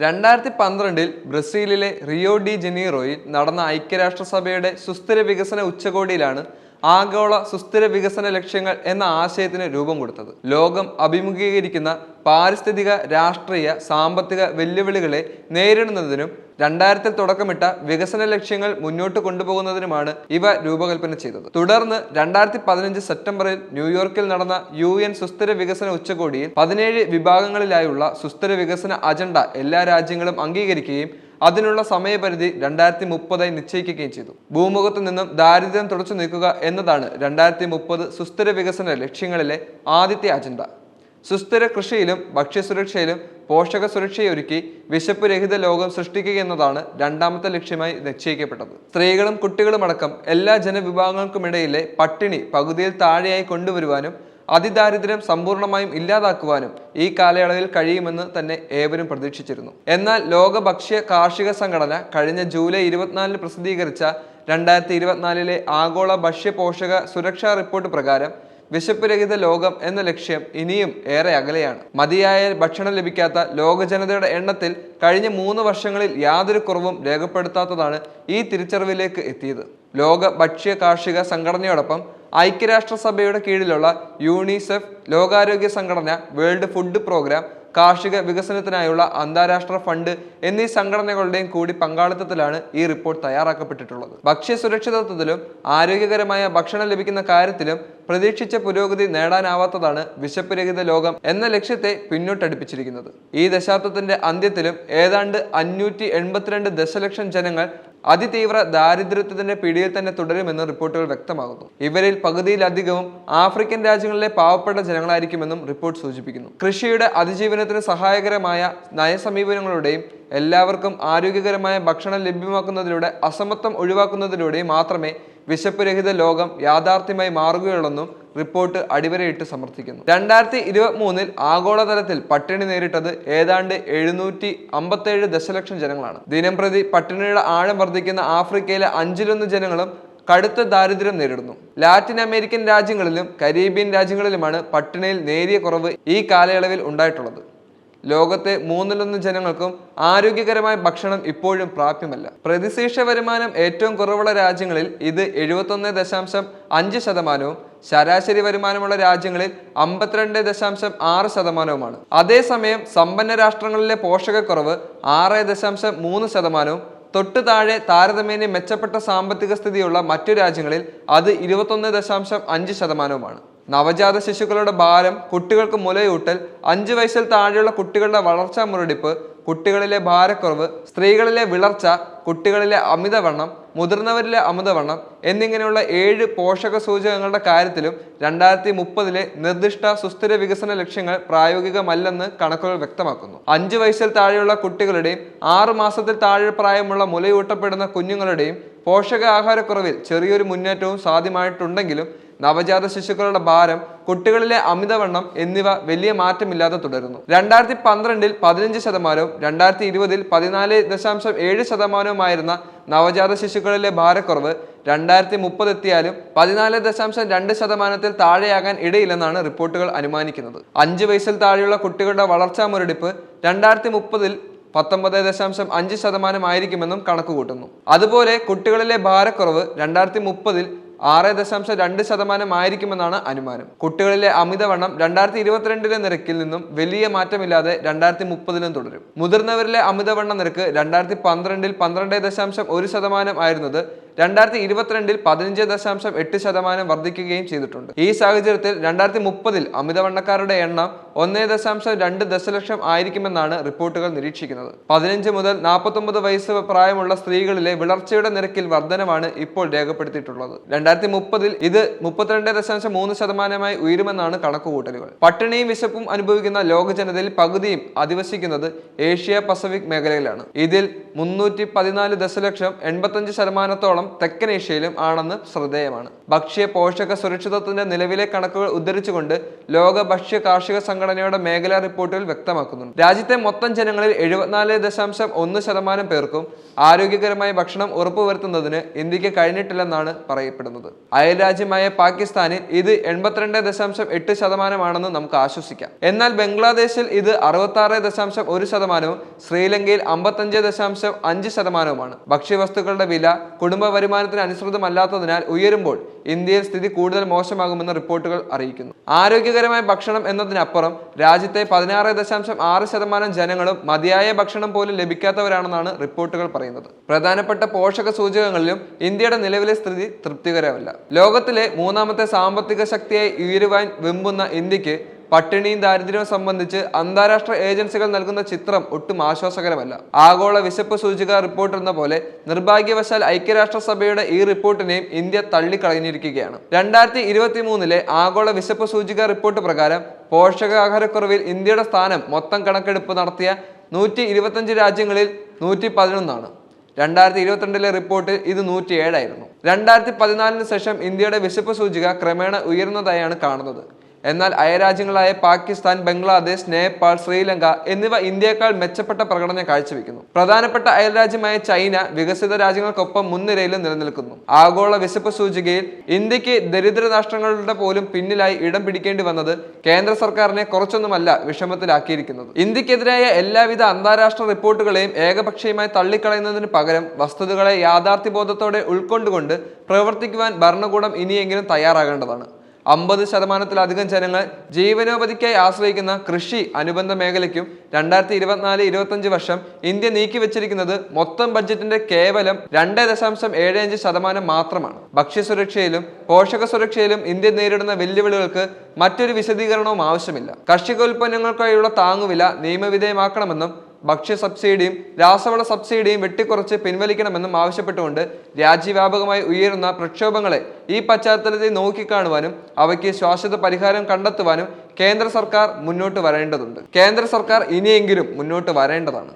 2012 ബ്രസീലിലെ Rio de ജനീറോയിൽ നടന്ന ഐക്യരാഷ്ട്രസഭയുടെ സുസ്ഥിര വികസന ഉച്ചകോടിയിലാണ് ആഗോള സുസ്ഥിര വികസന ലക്ഷ്യങ്ങൾ എന്ന ആശയത്തിന് രൂപം കൊടുത്തത്. ലോകം അഭിമുഖീകരിക്കുന്ന പാരിസ്ഥിതിക, രാഷ്ട്രീയ, സാമ്പത്തിക വെല്ലുവിളികളെ നേരിടുന്നതിനും 2000 തുടക്കമിട്ട വികസന ലക്ഷ്യങ്ങൾ മുന്നോട്ട് കൊണ്ടുപോകുന്നതിനുമാണ് ഇവ രൂപകൽപ്പന ചെയ്തത്. തുടർന്ന് 2015 സെപ്റ്റംബറിൽ ന്യൂയോർക്കിൽ നടന്ന UN സുസ്ഥിര വികസന ഉച്ചകോടിയിൽ 17 വിഭാഗങ്ങളിലായുള്ള സുസ്ഥിര വികസന അജണ്ട എല്ലാ രാജ്യങ്ങളും അംഗീകരിക്കുകയും അതിനുള്ള സമയപരിധി 2030 നിശ്ചയിക്കുകയും ചെയ്തു. ഭൂമുഖത്തു നിന്നും ദാരിദ്ര്യം തുടച്ചു നീക്കുക എന്നതാണ് 2030 സുസ്ഥിര വികസന ലക്ഷ്യങ്ങളിലെ ആദ്യത്തെ അജണ്ട. സുസ്ഥിര കൃഷിയിലും ഭക്ഷ്യസുരക്ഷയിലും പോഷക സുരക്ഷയൊരുക്കി വിശപ്പ് രഹിത ലോകം സൃഷ്ടിക്കുക എന്നതാണ് രണ്ടാമത്തെ ലക്ഷ്യമായി നിശ്ചയിക്കപ്പെട്ടത്. സ്ത്രീകളും കുട്ടികളുമടക്കം എല്ലാ ജനവിഭാഗങ്ങൾക്കുമിടയിലെ പട്ടിണി പകുതിയിൽ താഴെയായി കൊണ്ടുവരുവാനും അതിദാരിദ്ര്യം സമ്പൂർണമായും ഇല്ലാതാക്കുവാനും ഈ കാലയളവിൽ കഴിയുമെന്ന് തന്നെ ഏവരും പ്രതീക്ഷിച്ചിരുന്നു. എന്നാൽ ലോക ഭക്ഷ്യ കാർഷിക സംഘടന കഴിഞ്ഞ ജൂലൈ 24 പ്രസിദ്ധീകരിച്ച 2024 ആഗോള ഭക്ഷ്യ പോഷക സുരക്ഷാ റിപ്പോർട്ട് പ്രകാരം വിശപ്പ് രഹിത ലോകം എന്ന ലക്ഷ്യം ഇനിയും ഏറെ അകലെയാണ്. മതിയായ ഭക്ഷണം ലഭിക്കാത്ത ലോക ജനതയുടെ എണ്ണത്തിൽ കഴിഞ്ഞ 3 വർഷങ്ങളിൽ യാതൊരു കുറവും രേഖപ്പെടുത്താത്തതാണ് ഈ തിരിച്ചറിവിലേക്ക് എത്തിയത്. ലോക ഭക്ഷ്യ കാർഷിക സംഘടനയോടൊപ്പം ഐക്യരാഷ്ട്രസഭയുടെ കീഴിലുള്ള യൂണിസെഫ്, ലോകാരോഗ്യ സംഘടന, വേൾഡ് ഫുഡ് പ്രോഗ്രാം, കാർഷിക വികസനത്തിനായുള്ള അന്താരാഷ്ട്ര ഫണ്ട് എന്നീ സംഘടനകളുടെയും കൂടി പങ്കാളിത്തത്തിലാണ് ഈ റിപ്പോർട്ട് തയ്യാറാക്കപ്പെട്ടിട്ടുള്ളത്. ഭക്ഷ്യ സുരക്ഷിതത്വത്തിലും ആരോഗ്യകരമായ ഭക്ഷണം ലഭിക്കുന്ന കാര്യത്തിലും പ്രതീക്ഷിച്ച പുരോഗതി നേടാനാവാത്തതാണ് വിശപ്പ് രഹിത ലോകം എന്ന ലക്ഷ്യത്തെ പിന്നോട്ടടിപ്പിച്ചിരിക്കുന്നത്. ഈ ദശാബ്ദത്തിന്റെ അന്ത്യത്തിലും ഏതാണ്ട് 582 ദശലക്ഷം ജനങ്ങൾ അതിതീവ്ര ദാരിദ്ര്യത്തിന്റെ പിടിയിൽ തന്നെ തുടരുമെന്ന് റിപ്പോർട്ടുകൾ വ്യക്തമാകുന്നു. ഇവരിൽ പകുതിയിലധികവും ആഫ്രിക്കൻ രാജ്യങ്ങളിലെ പാവപ്പെട്ട ജനങ്ങളായിരിക്കുമെന്നും റിപ്പോർട്ട് സൂചിപ്പിക്കുന്നു. കൃഷിയുടെ അതിജീവനത്തിന് സഹായകരമായ നയസമീപനങ്ങളുടെയും എല്ലാവർക്കും ആരോഗ്യകരമായ ഭക്ഷണം ലഭ്യമാക്കുന്നതിലൂടെ അസമത്വം ഒഴിവാക്കുന്നതിലൂടെയും മാത്രമേ വിശപ്പ് രഹിത ലോകം യാഥാർത്ഥ്യമായി മാറുകയുള്ളെന്നും റിപ്പോർട്ട് അടിവരയിട്ട് സമർത്ഥിക്കുന്നു. 2023 ആഗോളതലത്തിൽ പട്ടിണി നേരിട്ടത് ഏതാണ്ട് 757 ദശലക്ഷം ജനങ്ങളാണ്. ദിനം പ്രതി പട്ടിണിയുടെ ആഴം വർദ്ധിക്കുന്ന ആഫ്രിക്കയിലെ 1/5 ജനങ്ങളും കടുത്ത ദാരിദ്ര്യം നേരിടുന്നു. ലാറ്റിൻ അമേരിക്കൻ രാജ്യങ്ങളിലും കരീബിയൻ രാജ്യങ്ങളിലുമാണ് പട്ടിണിയിൽ നേരിയ കുറവ് ഈ കാലയളവിൽ ഉണ്ടായിട്ടുള്ളത്. ലോകത്തെ 1/3 ജനങ്ങൾക്കും ആരോഗ്യകരമായ ഭക്ഷണം ഇപ്പോഴും പ്രാപ്യമല്ല. പ്രതിശീർഷ വരുമാനം ഏറ്റവും കുറവുള്ള രാജ്യങ്ങളിൽ ഇത് 71.5%, ശരാശരി വരുമാനമുള്ള രാജ്യങ്ങളിൽ 52.6%. അതേസമയം സമ്പന്ന രാഷ്ട്രങ്ങളിലെ പോഷകക്കുറവ് 6.3%, തൊട്ടു താഴെ താരതമ്യേന മെച്ചപ്പെട്ട സാമ്പത്തിക സ്ഥിതിയുള്ള മറ്റു രാജ്യങ്ങളിൽ അത് 21.5%. നവജാത ശിശുക്കളുടെ ഭാരം, കുട്ടികൾക്ക് മുലയൂട്ടൽ, 5 വയസ്സിൽ താഴെയുള്ള കുട്ടികളുടെ വളർച്ചാ മുരടിപ്പ്, കുട്ടികളിലെ ഭാരക്കുറവ്, സ്ത്രീകളിലെ വിളർച്ച, കുട്ടികളിലെ അമിതവണ്ണം, മുതിർന്നവരിലെ അമിതവണ്ണം എന്നിങ്ങനെയുള്ള 7 പോഷക സൂചകങ്ങളുടെ കാര്യത്തിലും 2030 നിർദ്ദിഷ്ട സുസ്ഥിര വികസന ലക്ഷ്യങ്ങൾ പ്രായോഗികമല്ലെന്ന് കണക്കുകൾ വ്യക്തമാക്കുന്നു. 5 വയസ്സിൽ താഴെയുള്ള കുട്ടികളുടെയും 6 മാസത്തിൽ താഴെ പ്രായമുള്ള മുലയൂട്ടപ്പെടുന്ന കുഞ്ഞുങ്ങളുടെയും പോഷകാഹാരക്കുറവിൽ ചെറിയൊരു മുന്നേറ്റവും സാധ്യമായിട്ടുണ്ടെങ്കിലും നവജാത ശിശുക്കളുടെ ഭാരം, കുട്ടികളിലെ അമിതവണ്ണം എന്നിവ വലിയ മാറ്റമില്ലാതെ തുടരുന്നു. 2012 15%, 2020 14.7%ആയിരുന്ന നവജാത ശിശുക്കളിലെ ഭാരക്കുറവ് 2030 എത്തിയാലും 14.2% താഴെയാകാൻ ഇടയില്ലെന്നാണ് റിപ്പോർട്ടുകൾ അനുമാനിക്കുന്നത്. 5 വയസ്സിൽ താഴെയുള്ള കുട്ടികളുടെ വളർച്ചാ മുരടിപ്പ് 2030 19.5% ആയിരിക്കുമെന്നും കണക്കുകൂട്ടുന്നു. അതുപോലെ കുട്ടികളിലെ ഭാരക്കുറവ് 2030 6.2% ആയിരിക്കുമെന്നാണ് അനുമാനം. കുട്ടികളിലെ അമിതവണ്ണം 2022 നിരക്കിൽ നിന്നും വലിയ മാറ്റമില്ലാതെ 2030 തുടരും. മുതിർന്നവരിലെ അമിതവണ്ണ നിരക്ക് 2012 12.1% ആയിരുന്നത് 2022 15.8% വർദ്ധിക്കുകയും ചെയ്തിട്ടുണ്ട്. ഈ സാഹചര്യത്തിൽ 2030 അമിതവണ്ണക്കാരുടെ എണ്ണം 1.2 ദശലക്ഷം ആയിരിക്കുമെന്നാണ് റിപ്പോർട്ടുകൾ നിരീക്ഷിക്കുന്നത്. 15 മുതൽ 49 വയസ്സ് പ്രായമുള്ള സ്ത്രീകളിലെ വിളർച്ചയുടെ നിരക്കിൽ വർധനമാണ് ഇപ്പോൾ രേഖപ്പെടുത്തിയിട്ടുള്ളത്. 2030 ഇത് 32.3% ഉയരുമെന്നാണ് കണക്കുകൂട്ടലുകൾ. പട്ടിണിയും വിശപ്പും അനുഭവിക്കുന്ന ലോക ജനതയിൽ പകുതിയും അധിവസിക്കുന്നത് ഏഷ്യ പസഫിക് മേഖലയിലാണ്. ഇതിൽ 314 ദശലക്ഷം 85% തെക്കൻ ഏഷ്യയിലും ആണെന്ന് ശ്രദ്ധേയമാണ്. ഭക്ഷ്യ പോഷക സുരക്ഷിതത്വത്തിന്റെ നിലവിലെ കണക്കുകൾ ഉദ്ധരിച്ചുകൊണ്ട് ലോക ഭക്ഷ്യ കാർഷിക സംഘടന സംഘടനയുടെ മേഖലാ റിപ്പോർട്ടുകൾ വ്യക്തമാക്കുന്നുണ്ട്. രാജ്യത്തെ മൊത്തം ജനങ്ങളിൽ 74.1% പേർക്കും ആരോഗ്യകരമായ ഭക്ഷണം ഉറപ്പുവരുത്തുന്നതിന് ഇന്ത്യക്ക് കഴിഞ്ഞിട്ടില്ലെന്നാണ് പറയപ്പെടുന്നത്. അയൽരാജ്യമായ പാകിസ്ഥാനിൽ ഇത് 82.8% നമുക്ക് ആശ്വസിക്കാം. എന്നാൽ ബംഗ്ലാദേശിൽ ഇത് 66.1%, ശ്രീലങ്കയിൽ 55.5%. ഭക്ഷ്യവസ്തുക്കളുടെ വില കുടുംബ വരുമാനത്തിന് അനുസൃതമല്ലാത്തതിനാൽ ഉയരുമ്പോൾ ഇന്ത്യയിൽ സ്ഥിതി കൂടുതൽ മോശമാകുമെന്ന് റിപ്പോർട്ടുകൾ അറിയിക്കുന്നു. ആരോഗ്യകരമായ ഭക്ഷണം എന്നതിനപ്പുറം രാജ്യത്തെ 16.6% ജനങ്ങളും മതിയായ ഭക്ഷണം പോലും ലഭിക്കാത്തവരാണെന്നാണ് റിപ്പോർട്ടുകൾ പറയുന്നത്. പ്രധാനപ്പെട്ട പോഷക സൂചകങ്ങളിലും ഇന്ത്യയുടെ നിലവിലെ സ്ഥിതി തൃപ്തികരമല്ല. ലോകത്തിലെ മൂന്നാമത്തെ സാമ്പത്തിക ശക്തിയായി ഉയരുവാൻ വെമ്പുന്ന ഇന്ത്യക്ക് പട്ടിണിയും ദാരിദ്ര്യവും സംബന്ധിച്ച് അന്താരാഷ്ട്ര ഏജൻസികൾ നൽകുന്ന ചിത്രം ഒട്ടും ആശ്വാസകരമല്ല. ആഗോള വിശപ്പ് സൂചിക റിപ്പോർട്ട് എന്ന പോലെ നിർഭാഗ്യവശാൽ ഐക്യരാഷ്ട്രസഭയുടെ ഈ റിപ്പോർട്ടിനെയും ഇന്ത്യ തള്ളിക്കളഞ്ഞിരിക്കുകയാണ്. 2023 ആഗോള വിശപ്പ് സൂചിക റിപ്പോർട്ട് പ്രകാരം പോഷകാഹാരക്കുറവിൽ ഇന്ത്യയുടെ സ്ഥാനം മൊത്തം കണക്കെടുപ്പ് നടത്തിയ 125 രാജ്യങ്ങളിൽ 111. 2022 റിപ്പോർട്ടിൽ ഇത് 107 ആയിരുന്നു. 2014 ശേഷം ഇന്ത്യയുടെ വിശപ്പ് സൂചിക ക്രമേണ ഉയർന്നതായാണ് കാണുന്നത്. എന്നാൽ അയൽരാജ്യങ്ങളായ പാകിസ്ഥാൻ, ബംഗ്ലാദേശ്, നേപ്പാൾ, ശ്രീലങ്ക എന്നിവ ഇന്ത്യയേക്കാൾ മെച്ചപ്പെട്ട പ്രകടനം കാഴ്ചവെക്കുന്നു. പ്രധാനപ്പെട്ട അയൽരാജ്യമായ ചൈന വികസിത രാജ്യങ്ങൾക്കൊപ്പം മുൻനിരയിൽ നിലനിൽക്കുന്നു. ആഗോള വിശപ്പ് സൂചികയിൽ ഇന്ത്യക്ക് ദരിദ്ര രാഷ്ട്രങ്ങളുടെ പോലും പിന്നിലായി ഇടം പിടിക്കേണ്ടി വന്നത് കേന്ദ്ര സർക്കാരിനെ കുറച്ചൊന്നുമല്ല വിഷമത്തിലാക്കിയിരിക്കുന്നത്. ഇന്ത്യക്കെതിരായ എല്ലാവിധ അന്താരാഷ്ട്ര റിപ്പോർട്ടുകളെയും ഏകപക്ഷീയമായി തള്ളിക്കളയുന്നതിന് പകരം വസ്തുതകളെ യാഥാർത്ഥ്യബോധത്തോടെ ഉൾക്കൊണ്ടുകൊണ്ട് പ്രവർത്തിക്കുവാൻ ഭരണകൂടം ഇനിയെങ്കിലും തയ്യാറാകേണ്ടതാണ്. 50%-ലധികം ജനങ്ങൾ ജീവനോപാധിക്കായി ആശ്രയിക്കുന്ന കൃഷി അനുബന്ധ മേഖലയ്ക്കും 2024-25 വർഷം ഇന്ത്യ നീക്കിവെച്ചിരിക്കുന്നത് മൊത്തം ബഡ്ജറ്റിന്റെ കേവലം 2.75% മാത്രമാണ്. ഭക്ഷ്യസുരക്ഷയിലും പോഷക സുരക്ഷയിലും ഇന്ത്യ നേരിടുന്ന വെല്ലുവിളികൾക്ക് മറ്റൊരു വിശദീകരണവും ആവശ്യമില്ല. കാർഷികോൽപ്പന്നങ്ങൾക്കായുള്ള താങ്ങുവില നിയമവിധേയമാക്കണമെന്നും ഭക്ഷ്യ സബ്സിഡിയും രാസവള സബ്സിഡിയും വെട്ടിക്കുറച്ച് പിൻവലിക്കണമെന്നും ആവശ്യപ്പെട്ടുകൊണ്ട് രാജ്യവ്യാപകമായി ഉയരുന്ന പ്രക്ഷോഭങ്ങളെ ഈ പശ്ചാത്തലത്തിൽ നോക്കിക്കാണുവാനും അവയ്ക്ക് ശാശ്വത പരിഹാരം കണ്ടെത്തുവാനും കേന്ദ്ര സർക്കാർ മുന്നോട്ട് വരേണ്ടതുണ്ട്. കേന്ദ്ര സർക്കാർ ഇനിയെങ്കിലും മുന്നോട്ട് വരേണ്ടതാണ്.